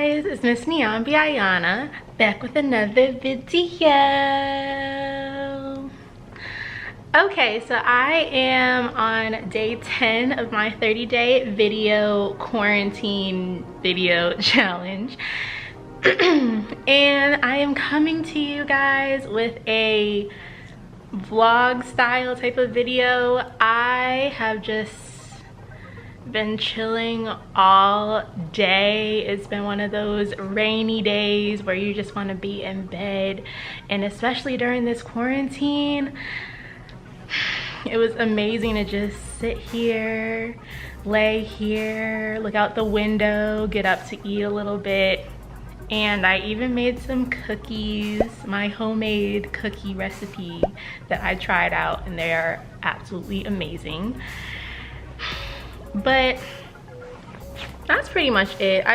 guys, it's Miss Niambi Ayanna back with another video. Okay, so I am on day 10 of my 30-day video quarantine video challenge. And I am coming to you guys with a vlog style type of video. I have just been chilling all day. It's been one of those rainy days where you just want to be in bed, and especially during this quarantine, it was amazing to just sit here, lay here, look out the window, get up to eat a little bit. And I even made some cookies, my homemade cookie recipe that I tried out, and they are absolutely amazing. But that's pretty much it.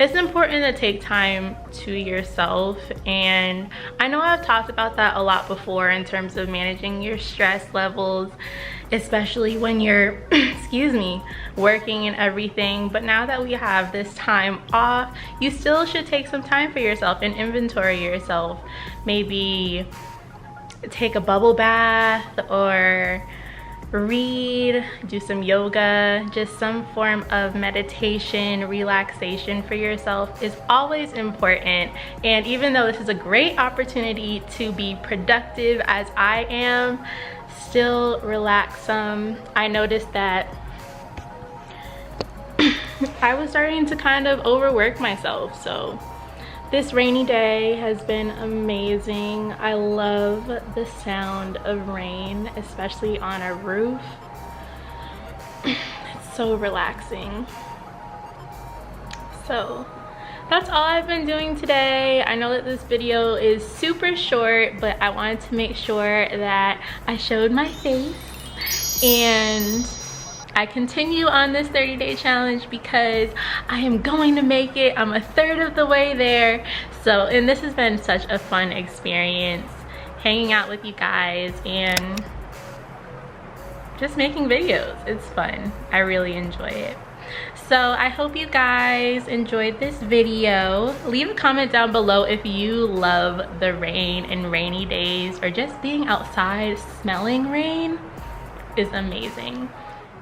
It's important to take time to yourself, and I know I've talked about that a lot before in terms of managing your stress levels, especially when you're excuse me, working and everything. But now that we have this time off, you still should take some time for yourself and inventory yourself. Maybe take a bubble bath or read, do some yoga. Just some form of meditation, relaxation for yourself is always important. And even though this is a great opportunity to be productive as I am, still relax some. I noticed that I was starting to kind of overwork myself, so this rainy day has been amazing. I love the sound of rain, especially on a roof. It's so relaxing. So that's all I've been doing today. I know that this video is super short, but I wanted to make sure that I showed my face, and I continue on this 30-day challenge because I am going to make it. I'm a third of the way there. So, and this has been such a fun experience, hanging out with you guys and just making videos. It's fun. I really enjoy it. So I hope you guys enjoyed this video. Leave a comment down below if you love the rain and rainy days, or just being outside smelling rain is amazing.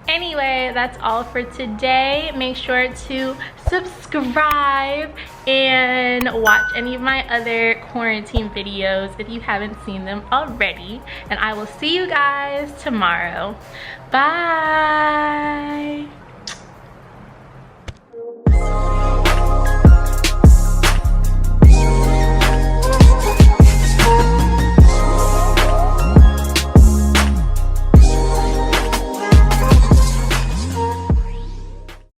Anyway, that's all for today. Make sure to subscribe and watch any of my other quarantine videos if you haven't seen them already. And I will see you guys tomorrow. Bye.